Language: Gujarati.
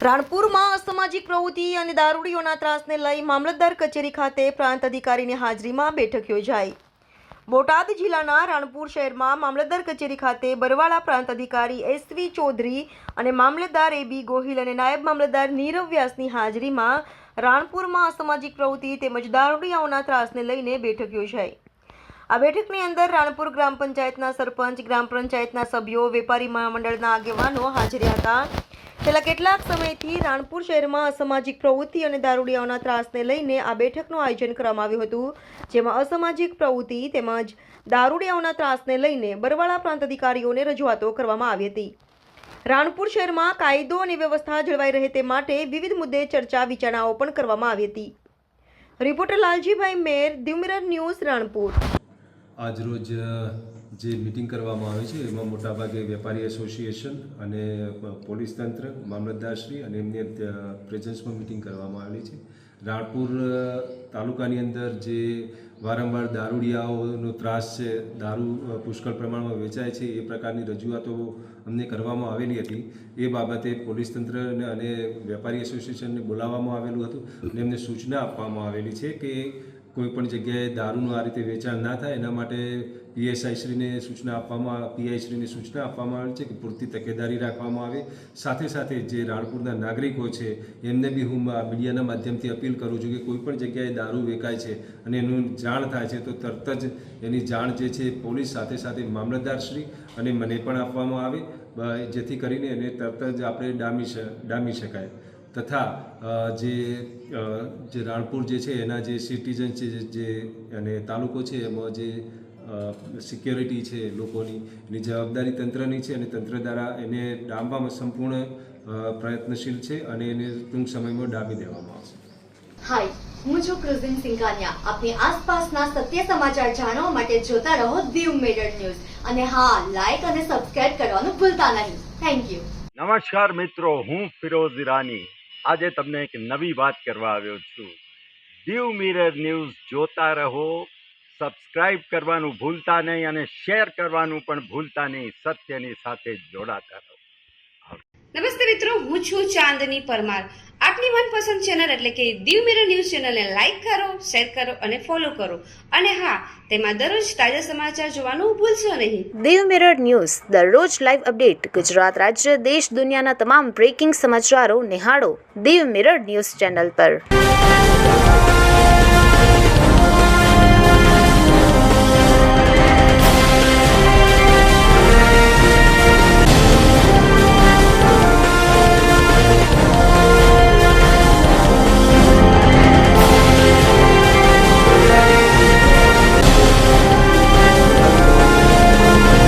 રાણપુરમાં અસામાજિક પ્રવૃત્તિ અને દારૂડીઓના ત્રાસને લઈ મામલતદાર કચેરી ખાતે પ્રાંત અધિકારીની હાજરીમાં બેઠક યોજાઈ। બોટાદ જિલ્લાના રાણપુર શહેરમાં મામલતદાર કચેરી ખાતે બરવાળા પ્રાંત અધિકારી એસવી ચૌધરી અને મામલતદાર એબી ગોહિલ અને નાયબ મામલતદાર નીરવ વ્યાસની હાજરીમાં રાણપુરમાં અસામાજિક પ્રવૃત્તિ તેમજ દારૂડિયાઓના ત્રાસને લઈને બેઠક યોજાઈ। આ બેઠકની અંદર રાણપુર ગ્રામ પંચાયતના સરપંચ, ગ્રામ પંચાયતના સભ્યો, વેપારી મહામંડળના આગેવાનો હાજર હતા। છેલ્લા કેટલાક સમયથી રાણપુર શહેરમાં અસામાજિક પ્રવૃત્તિ અને દારૂડિયાઓના ત્રાસને લઈને આ બેઠકનું આયોજન કરવામાં આવ્યું હતું, જેમાં અસામાજિક પ્રવૃત્તિ તેમજ દારૂડિયાઓના ત્રાસને લઈને બરવાળા પ્રાંત અધિકારીઓને રજૂઆતો કરવામાં આવી હતી। રાણપુર શહેરમાં કાયદો અને વ્યવસ્થા જળવાઈ રહે તે માટે વિવિધ મુદ્દે ચર્ચા વિચારણાઓ પણ કરવામાં આવી હતી। રિપોર્ટર લાલજીભાઈ મેર, દીવ મિરર ન્યૂઝ, રાણપુર। આજરોજ જે મિટિંગ કરવામાં આવી છે એમાં મોટાભાગે વેપારી એસોસિએશન અને પોલીસ તંત્ર, મામલતદારશ્રી અને એમની પ્રેઝન્સમાં મિટિંગ કરવામાં આવેલી છે। રાણપુર તાલુકાની અંદર જે વારંવાર દારૂડિયાઓનો ત્રાસ છે, દારૂ પુષ્કળ પ્રમાણમાં વેચાય છે, એ પ્રકારની રજૂઆતો અમને કરવામાં આવેલી હતી। એ બાબતે પોલીસ તંત્રને અને વેપારી એસોસિએશનને બોલાવવામાં આવેલું હતું અને એમને સૂચના આપવામાં આવેલી છે કે કોઈપણ જગ્યાએ દારૂનું આ રીતે વેચાણ ના થાય એના માટે પીઆઈશ્રીને સૂચના આપવામાં આવી છે કે પૂરતી તકેદારી રાખવામાં આવે। સાથે સાથે જે રાણપુરના નાગરિકો છે એમને બી હું મીડિયાના માધ્યમથી અપીલ કરું છું કે કોઈપણ જગ્યાએ દારૂ વેચાય છે અને એનું જાણ થાય છે તો તરત જ એની જાણ જે છે પોલીસ સાથે સાથે મામલતદારશ્રી અને મને પણ આપવામાં આવે, જેથી કરીને એને તરત જ આપણે ડામી શકાય। તથા જે રાણપુર જે છે એના જે સિટીઝન છે જે અને તાલુકો છે એમાં જે સિક્યોરિટી છે લોકોની, એની જવાબદારી તંત્રની છે અને તંત્ર દ્વારા એને ડામવામાં સંપૂર્ણ પ્રયત્નશીલ છે અને એને ટૂંક સમયમાં ડામી દેવામાં આવશે। હાય, હું છું ક્રુઝિન સિંઘાનિયા। આપની આસપાસના સત્ય સમાચાર જાણવા માટે જોતા રહો દીવ મિરર ન્યૂઝ અને હા, લાઈક અને સબસ્ક્રાઇબ કરવાનું ભૂલતા નહીં। Thank you. નમસ્કાર મિત્રો, હું ફિરોઝ ઈરાની આજે તમને એક નવી વાત કરવા આવ્યો છું। દીવ મિરર ન્યૂઝ જોતા રહો, સબસ્ક્રાઇબ કરવાનું ભૂલતા નહીં અને શેર કરવાનું પણ ભૂલતા નહીં। સત્યની સાથે જોડાતા રહો। નમસ્તે મિત્રો, હું છું ચાંદની પરમાર। આપની મનપસંદ ચેનલ એટલે કે દીવ મિરર ન્યૂઝ ચેનલને લાઈક કરો, શેર કરો અને ફોલો કરો અને હા, તેમાં દરરોજ તાજા સમાચાર જોવાનું ભૂલશો નહીં। દીવ મિરર ન્યૂઝ દરરોજ લાઈવ અપડેટ ગુજરાત રાજ્ય, દેશ, દુનિયાના તમામ બ્રેકિંગ સમાચારો નિહાળો દીવ મિરર ન્યૂઝ ચેનલ પર।